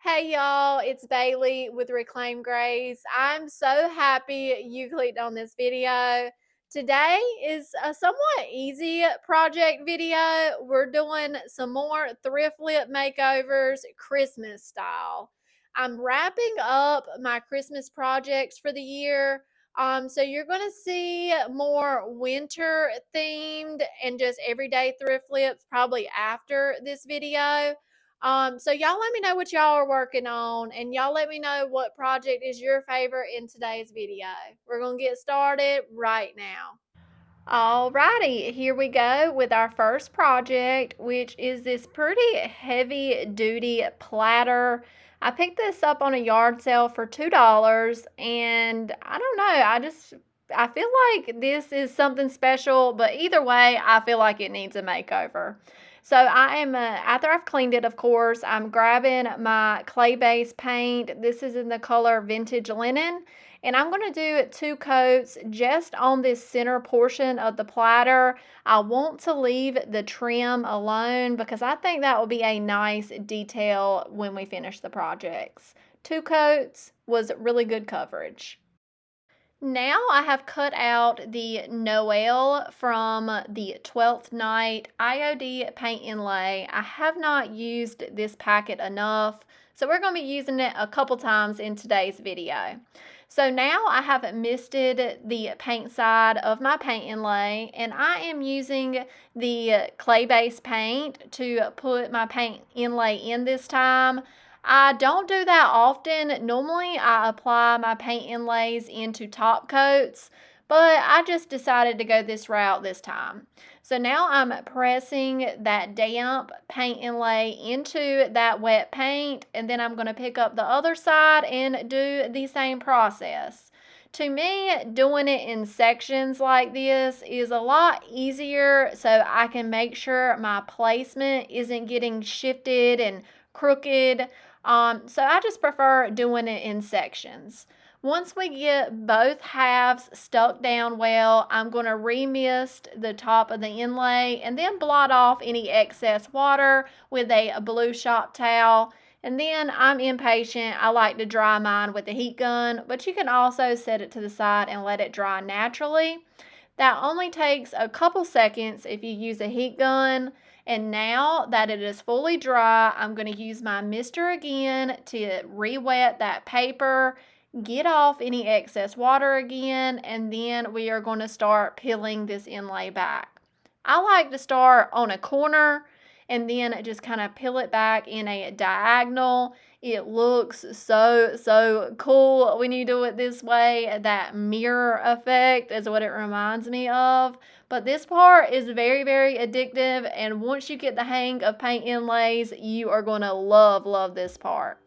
Hey y'all, it's Bailey with Reclaim Grace. I'm so happy you clicked on this video. Today is a somewhat easy project video. We're doing some more thrift lip makeovers, Christmas style. I'm wrapping up my Christmas projects for the year. So you're going to see more winter themed and just everyday thrift lips probably after this video. So y'all let me know what y'all are working on, and y'all let me know what project is your favorite in today's video. We're gonna get started right now. Alrighty, here we go with our first project, which is this pretty heavy duty platter. I picked this up on a yard sale for $2, and I don't know, I feel like this is something special, but either way, I feel like it needs a makeover. So I am, after I've cleaned it, of course, I'm grabbing my clay-based paint. This is in the color Vintage Linen. And I'm going to do 2 coats just on this center portion of the platter. I want to leave the trim alone because I think that will be a nice detail when we finish the projects. 2 coats was really good coverage. Now I have cut out the Noel from the 12th Night IOD paint inlay. I have not used this packet enough, so we're going to be using it a couple times in today's video. So now I have misted the paint side of my paint inlay, and I am using the clay-based paint to put my paint inlay in this time. I don't do that often. Normally, I apply my paint inlays into top coats, but I just decided to go this route this time. So now I'm pressing that damp paint inlay into that wet paint, and then I'm going to pick up the other side and do the same process. To me, doing it in sections like this is a lot easier so I can make sure my placement isn't getting shifted and crooked. So I just prefer doing it in sections. Once we get both halves stuck down well, I'm going to remist the top of the inlay and then blot off any excess water with a blue shop towel. And then I'm impatient. I like to dry mine with a heat gun, but you can also set it to the side and let it dry naturally. That only takes a couple seconds if you use a heat gun. And now that it is fully dry, I'm going to use my mister again to re-wet that paper, get off any excess water again, and then we are going to start peeling this inlay back. I like to start on a corner and then just kind of peel it back in a diagonal. It looks so cool when you do it this way. That mirror effect is what it reminds me of. But this part is very addictive, and once you get the hang of paint inlays, you are going to love this part.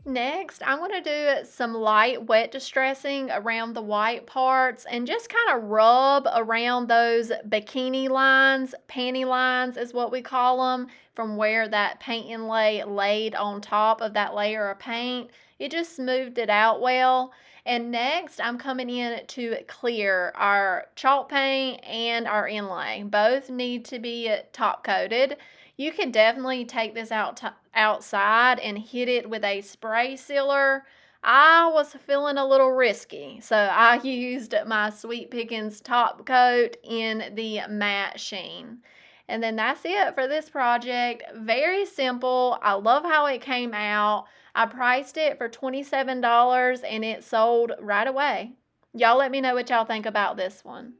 Next, I'm going to do some light wet distressing around the white parts and just kind of rub around those bikini lines, panty lines is what we call them, from where that paint inlay laid on top of that layer of paint. It just smoothed it out well. And next, I'm coming in to clear our chalk paint and our inlay. Both need to be top coated. You can definitely take this outside and hit it with a spray sealer. I was feeling a little risky, so I used my Sweet Pickins top coat in the matte sheen. And then that's it for this project. Very simple. I love how it came out. I priced it for $27 and it sold right away. Y'all let me know what y'all think about this one.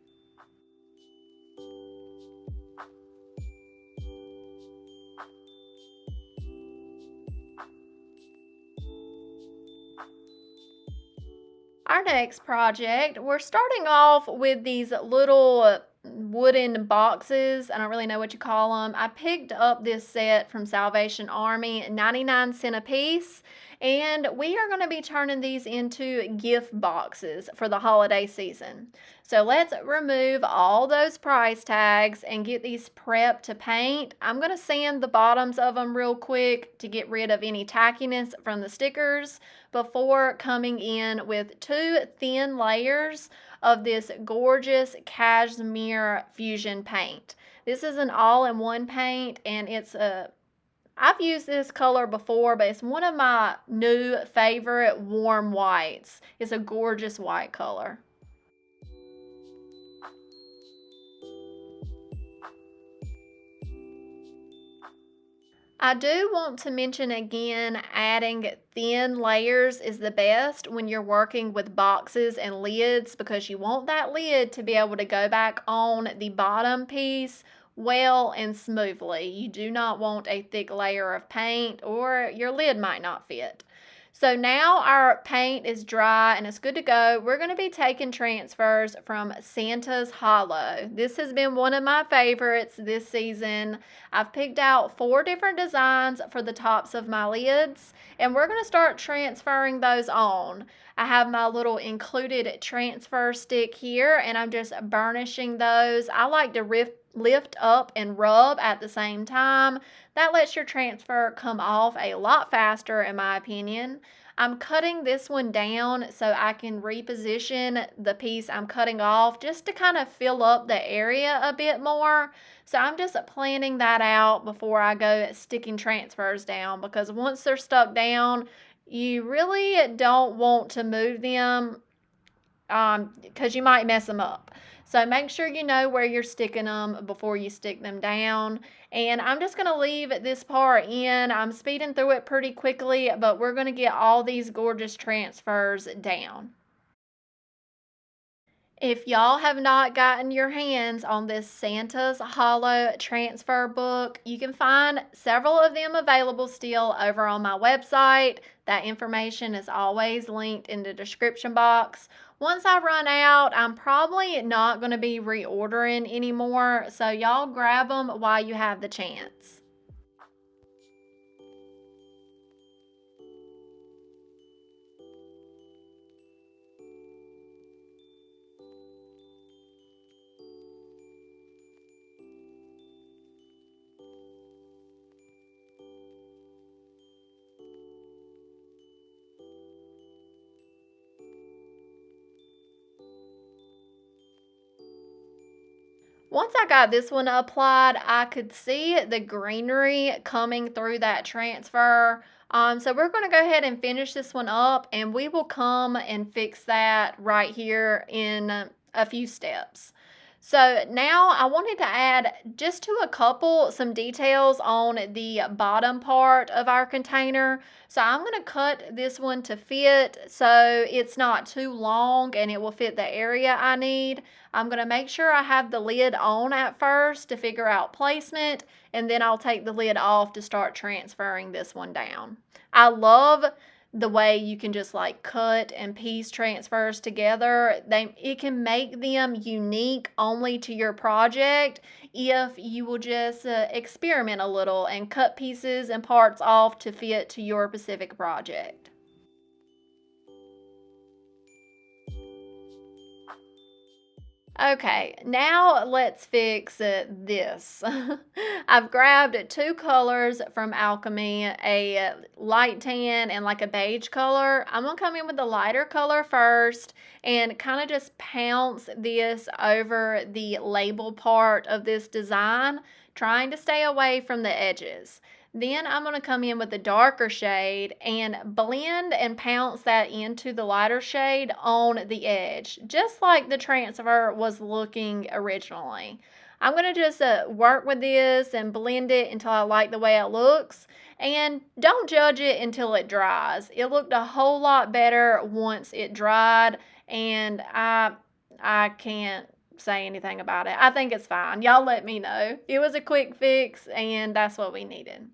Our next project, we're starting off with these little wooden boxes. I don't really know what you call them. I picked up this set from Salvation Army, 99 cents a piece, And we are going to be turning these into gift boxes for the holiday season. So let's remove all those price tags and get these prepped to paint. I'm going to sand the bottoms of them real quick to get rid of any tackiness from the stickers before coming in with 2 thin layers of this gorgeous cashmere fusion paint. This is an all-in-one paint, and I've used this color before, but it's one of my new favorite warm whites. It's a gorgeous white color. I do want to mention again, adding thin layers is the best when you're working with boxes and lids, because you want that lid to be able to go back on the bottom piece well and smoothly. You do not want a thick layer of paint, or your lid might not fit. So now our paint is dry and it's good to go. We're going to be taking transfers from Santa's Hollow. This has been one of my favorites this season. I've picked out 4 different designs for the tops of my lids, and we're going to start transferring those on. I have my little included transfer stick here, and I'm just burnishing those. I like to lift up and rub at the same time. That lets your transfer come off a lot faster, in my opinion. I'm cutting this one down so I can reposition the piece I'm cutting off just to kind of fill up the area a bit more. So I'm just planning that out before I go sticking transfers down, because once they're stuck down, you really don't want to move them because you might mess them up. So make sure you know where you're sticking them before you stick them down. And I'm just going to leave this part in. I'm speeding through it pretty quickly, but we're going to get all these gorgeous transfers down. If y'all have not gotten your hands on this Santa's Hollow transfer book, you can find several of them available still over on my website. That information is always linked in the description box. Once I run out, I'm probably not going to be reordering anymore, so y'all grab them while you have the chance. Once I got this one applied, I could see the greenery coming through that transfer. So we're going to go ahead and finish this one up, and we will come and fix that right here in a few steps. So now I wanted to add just to a couple some details on the bottom part of our container. So I'm going to cut this one to fit so it's not too long and it will fit the area I need. I'm going to make sure I have the lid on at first to figure out placement, and then I'll take the lid off to start transferring this one down. I love the way you can just like cut and piece transfers together. It can make them unique only to your project if you will just experiment a little and cut pieces and parts off to fit to your specific project. Okay, now let's fix this. I've grabbed 2 colors from Alchemy, a light tan and like a beige color. I'm going to come in with the lighter color first and kind of just pounce this over the label part of this design, trying to stay away from the edges. Then I'm going to come in with the darker shade and blend and pounce that into the lighter shade on the edge, just like the transfer was looking originally. I'm going to just work with this and blend it until I like the way it looks, and don't judge it until it dries. It looked a whole lot better once it dried, and I can't say anything about it. I think it's fine. Y'all let me know. It was a quick fix, and that's what we needed.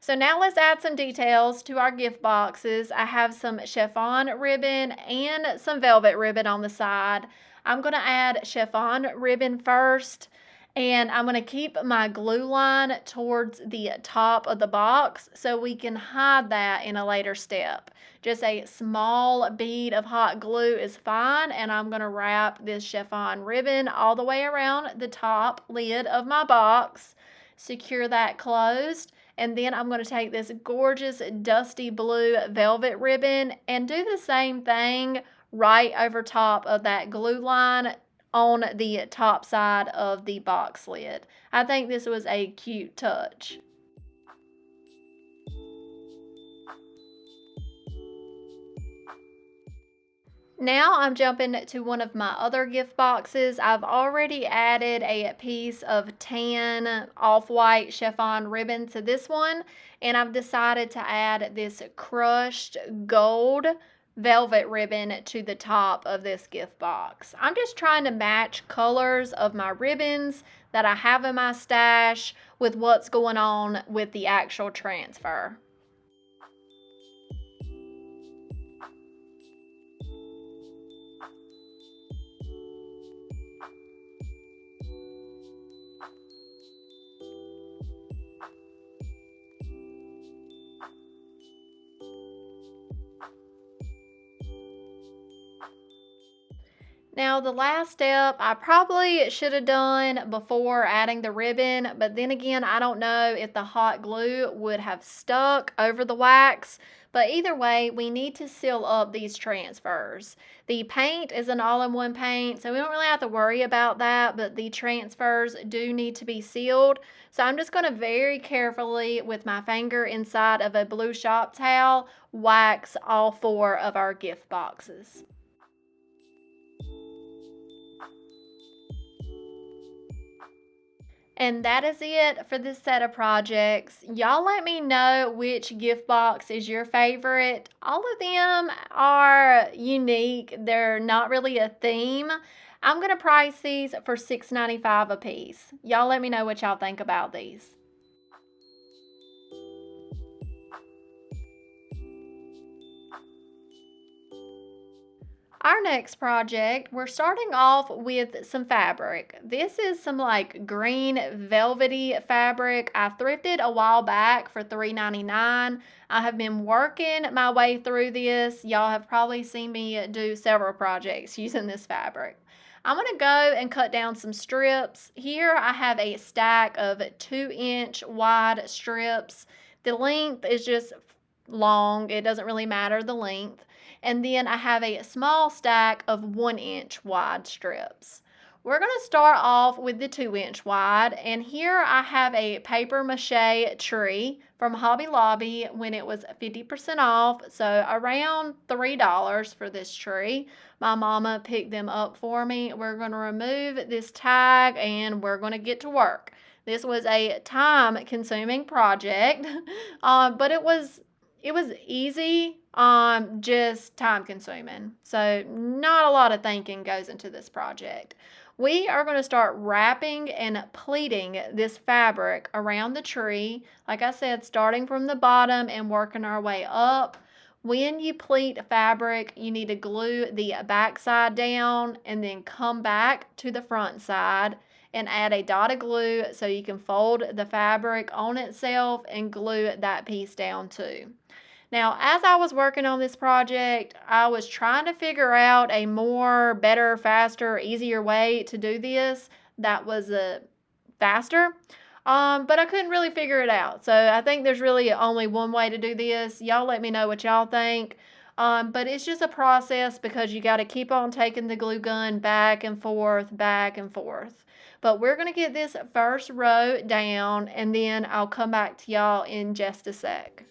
So now let's add some details to our gift boxes. I have some chiffon ribbon and some velvet ribbon on the side. I'm going to add chiffon ribbon first, And I'm going to keep my glue line towards the top of the box so we can hide that in a later step. Just a small bead of hot glue is fine, and I'm going to wrap this chiffon ribbon all the way around the top lid of my box, secure that closed, and then I'm going to take this gorgeous dusty blue velvet ribbon and do the same thing right over top of that glue line on the top side of the box lid. I think this was a cute touch. Now I'm jumping to one of my other gift boxes. I've already added a piece of tan off-white chiffon ribbon to this one, and I've decided to add this crushed gold velvet ribbon to the top of this gift box. I'm just trying to match colors of my ribbons that I have in my stash with what's going on with the actual transfer. Now, the last step I probably should have done before adding the ribbon, but then again, I don't know if the hot glue would have stuck over the wax. But either way, we need to seal up these transfers. The paint is an all-in-one paint, so we don't really have to worry about that, but the transfers do need to be sealed. So I'm just going to very carefully, with my finger inside of a blue shop towel, wax all 4 of our gift boxes. And that is it for this set of projects. Y'all let me know which gift box is your favorite. All of them are unique. They're not really a theme. I'm going to price these for $6.95 a piece. Y'all let me know what y'all think about these. Our next project, we're starting off with some fabric. This is some like green velvety fabric. I thrifted a while back for $3.99. I have been working my way through this. Y'all have probably seen me do several projects using this fabric. I'm going to go and cut down some strips. Here I have a stack of 2-inch wide strips. The length is just long. It doesn't really matter the length. And then I have a small stack of 1-inch wide strips. We're going to start off with the 2-inch wide, and here I have a paper mache tree from Hobby Lobby when it was 50% off, so around $3 for this tree. My mama picked them up for me. We're going to remove this tag and we're going to get to work. This was a time-consuming project, but it was easy, just time consuming. So not a lot of thinking goes into this project. We are going to start wrapping and pleating this fabric around the tree. Like I said, starting from the bottom and working our way up. When you pleat fabric, you need to glue the back side down and then come back to the front side and add a dot of glue so you can fold the fabric on itself and glue that piece down too. Now, as I was working on this project, I was trying to figure out a more, better, faster, easier way to do this that was faster, but I couldn't really figure it out. So I think there's really only one way to do this. Y'all let me know what y'all think. But it's just a process because you got to keep on taking the glue gun back and forth, back and forth. But we're going to get this first row down, and then I'll come back to y'all in just a sec.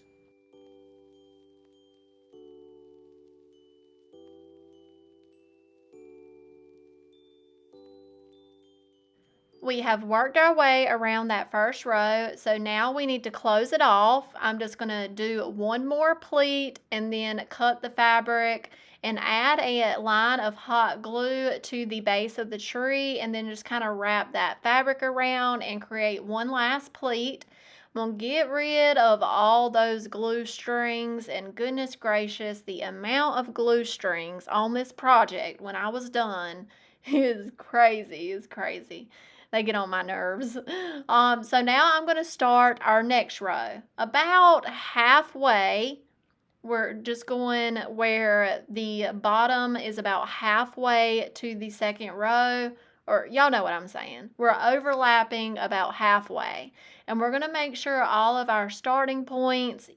We have worked our way around that first row, so now we need to close it off. I'm just going to do one more pleat and then cut the fabric and add a line of hot glue to the base of the tree, and then just kind of wrap that fabric around and create one last pleat. I'm going to get rid of all those glue strings, and goodness gracious, the amount of glue strings on this project when I was done is crazy, is crazy. They get on my nerves. So now I'm going to start our next row. About halfway, we're just going where the bottom is about halfway to the second row, or y'all know what I'm saying. We're overlapping about halfway, and we're going to make sure all of our starting points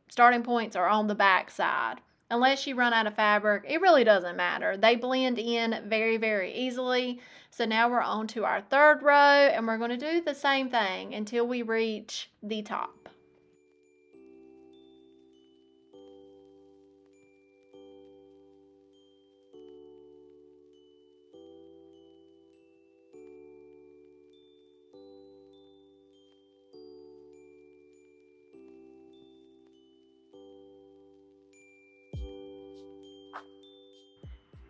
starting points are on the back side. Unless you run out of fabric, it really doesn't matter. They blend in very, very easily. So now we're on to our third row, and we're going to do the same thing until we reach the top.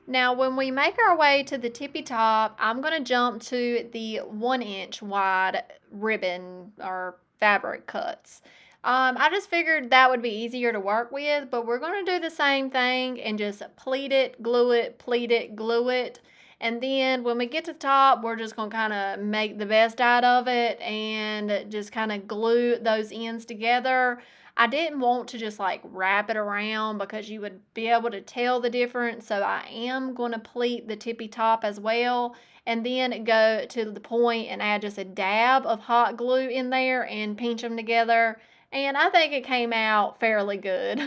Now, when we make our way to the tippy top, I'm going to jump to the 1-inch wide ribbon or fabric cuts. I just figured that would be easier to work with, but we're going to do the same thing and just pleat it, glue it, pleat it, glue it. And then when we get to the top, we're just going to kind of make the best out of it and just kind of glue those ends together. I didn't want to just like wrap it around because you would be able to tell the difference. So I am going to pleat the tippy top as well, and then go to the point and add just a dab of hot glue in there and pinch them together. And I think it came out fairly good.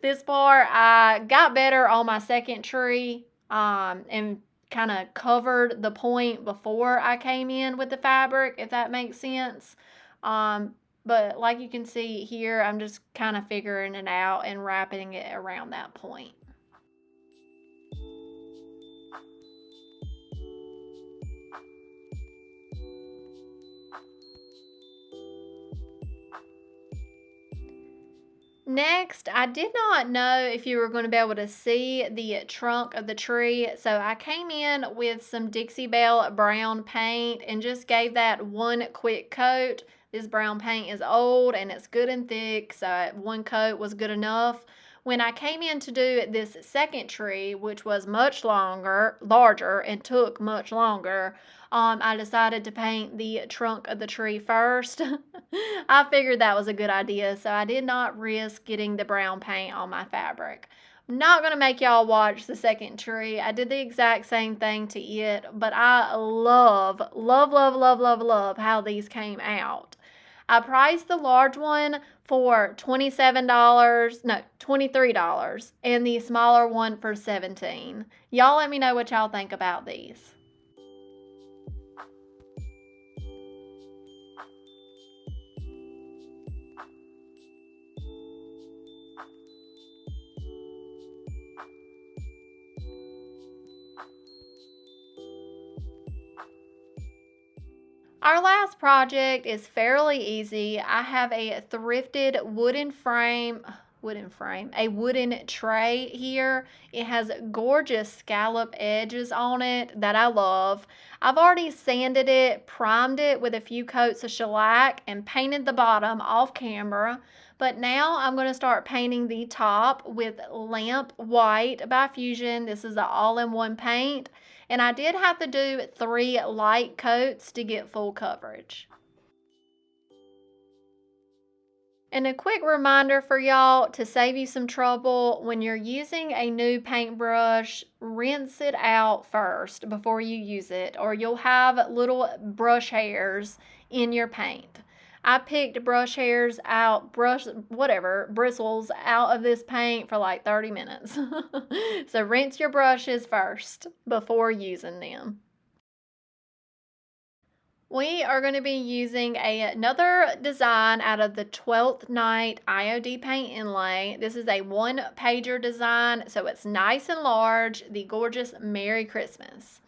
This part, I got better on my second tree and kind of covered the point before I came in with the fabric, if that makes sense. But like you can see here, I'm just kind of figuring it out and wrapping it around that point. Next, I did not know if you were going to be able to see the trunk of the tree, so I came in with some Dixie Belle brown paint and just gave that one quick coat. This brown paint is old and it's good and thick, so one coat was good enough. When I came in to do this second tree, which was much larger, and took much longer, I decided to paint the trunk of the tree first. I figured that was a good idea, so I did not risk getting the brown paint on my fabric. I'm not going to make y'all watch the second tree. I did the exact same thing to it, but I love, love, love, love, love, love how these came out. I priced the large one for $23, and the smaller one for $17. Y'all let me know what y'all think about these. Our last project is fairly easy. I have a thrifted a wooden tray here. It has gorgeous scallop edges on it that I love. I've already sanded it, primed it with a few coats of shellac, and painted the bottom off camera. But now I'm going to start painting the top with Lamp White by Fusion. This is an all-in-one paint. And I did have to do 3 light coats to get full coverage. And a quick reminder for y'all to save you some trouble, when you're using a new paintbrush, rinse it out first before you use it, or you'll have little brush hairs in your paint. I picked bristles out of this paint for like 30 minutes. So rinse your brushes first before using them. We are going to be using another design out of the 12th Night IOD paint inlay. This is a 1-pager design, so it's nice and large, the gorgeous Merry Christmas.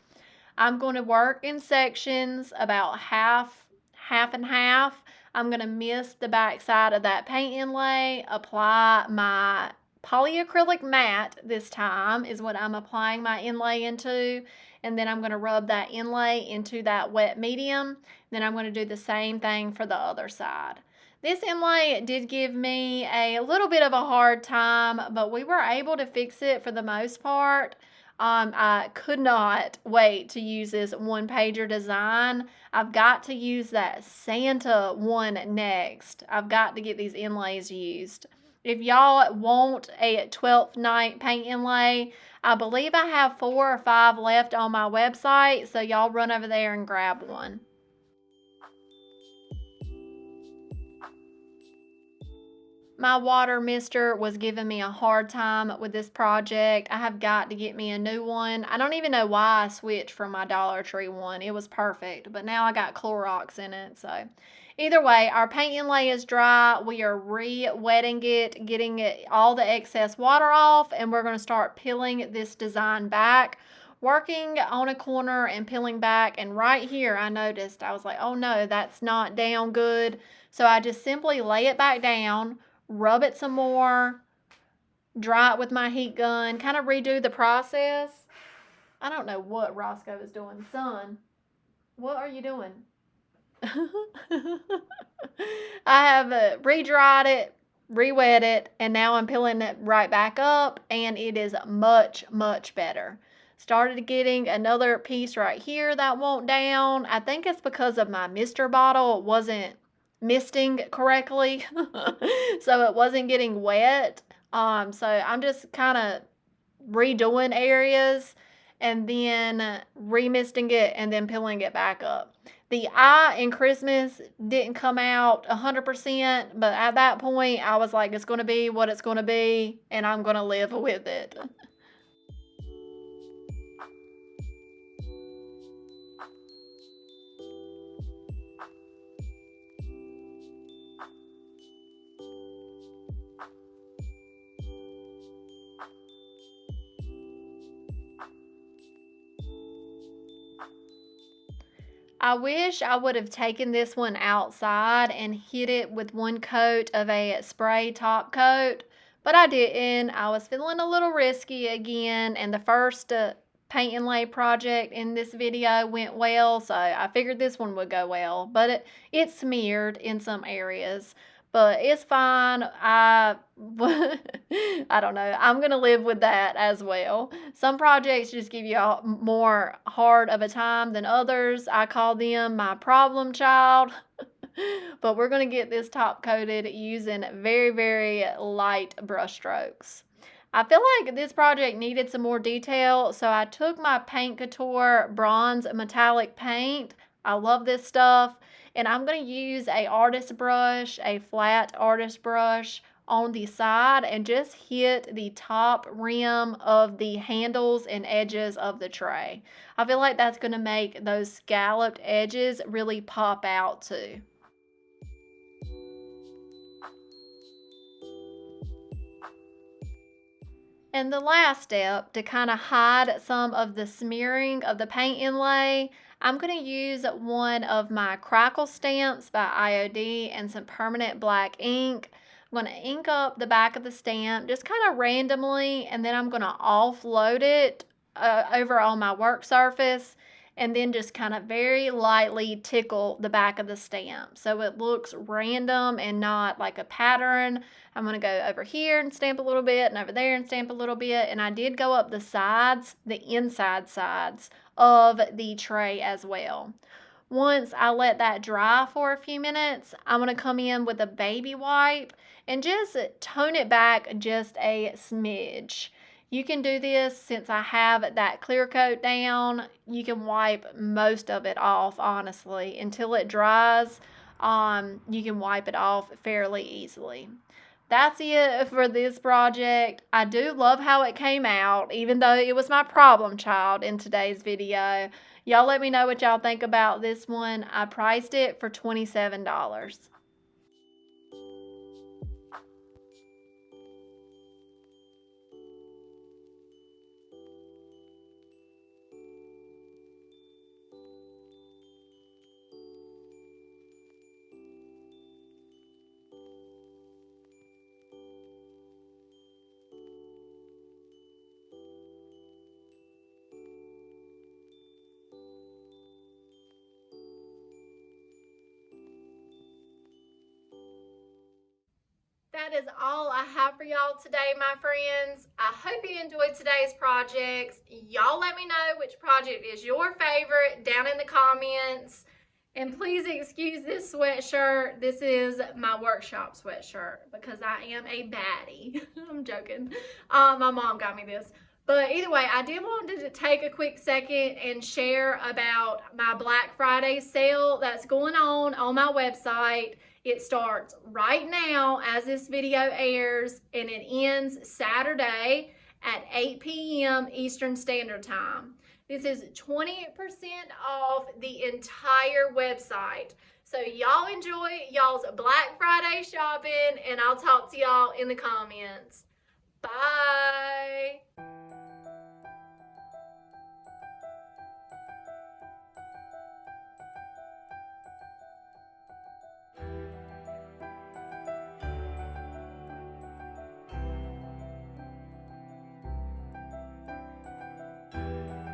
I'm going to work in sections about half and half. I'm going to mist the back side of that paint inlay, apply my polyacrylic matte this time is what I'm applying my inlay into, and then I'm going to rub that inlay into that wet medium. Then I'm going to do the same thing for the other side. This inlay did give me a little bit of a hard time, but we were able to fix it for the most part. I could not wait to use this one pager design. I've got to use that Santa one next. I've got to get these inlays used. If y'all want a 12th night paint inlay, I believe I have 4 or 5 left on my website, so y'all run over there and grab one. My water mister was giving me a hard time with this project. I have got to get me a new one. I don't even know why I switched from my Dollar Tree one. It was perfect, but now I got Clorox in it. So either way, our paint inlay is dry. We are re-wetting it, getting all the excess water off, and we're going to start peeling this design back. Working on a corner and peeling back, and right here I noticed, I was like, oh no, that's not down good. So I just simply lay it back down, rub it some more, dry it with my heat gun, kind of redo the process. I don't know what Roscoe is doing. Son, what are you doing? I have re-dried it, re-wet it, and now I'm peeling it right back up, and it is much, much better. Started getting another piece right here that won't down. I think it's because of my mister bottle wasn't misting correctly, so it wasn't getting wet. So I'm just kind of redoing areas and then remisting it and then peeling it back up. The eye in Christmas didn't come out 100%, but at that point I was like, it's going to be what it's going to be, and I'm going to live with it. I wish I would have taken this one outside and hit it with one coat of a spray top coat, but I didn't. I was feeling a little risky again, and the first paint and lay project in this video went well, so I figured this one would go well, but it smeared in some areas. But it's fine. I don't know. I'm gonna live with that as well. Some projects just give you a more hard of a time than others. I call them my problem child. But we're gonna get this top coated using very, very light brush strokes. I feel like this project needed some more detail, so I took my Paint Couture bronze metallic paint. I love this stuff, and I'm going to use a artist brush, a flat artist brush on the side, and just hit the top rim of the handles and edges of the tray. I feel like that's going to make those scalloped edges really pop out too. And the last step, to kind of hide some of the smearing of the paint inlay, I'm going to use one of my crackle stamps by IOD and some permanent black ink. I'm going to ink up the back of the stamp just kind of randomly, and then I'm going to offload it over on my work surface, and then just kind of very lightly tickle the back of the stamp so it looks random and not like a pattern. I'm going to go over here and stamp a little bit, and over there and stamp a little bit, and I did go up the sides, the inside sides of the tray as well. Once I let that dry for a few minutes, I'm going to come in with a baby wipe and just tone it back just a smidge. You can do this since I have that clear coat down. You can wipe most of it off, honestly, until it dries. You can wipe it off fairly easily. That's it for this project. I do love how it came out, even though it was my problem child in today's video. Y'all let me know what y'all think about this one. I priced it for $27. that is all I have for y'all today, my friends. I hope you enjoyed today's projects. Y'all let me know which project is your favorite down in the comments. And please excuse this sweatshirt. This is my workshop sweatshirt because I am a baddie. I'm joking. My mom got me this. But either way, I did want to take a quick second and share about my Black Friday sale that's going on my website. It starts right now as this video airs, and it ends Saturday at 8 p.m. Eastern Standard Time. This is 20% off the entire website. So y'all enjoy y'all's Black Friday shopping, and I'll talk to y'all in the comments. Bye.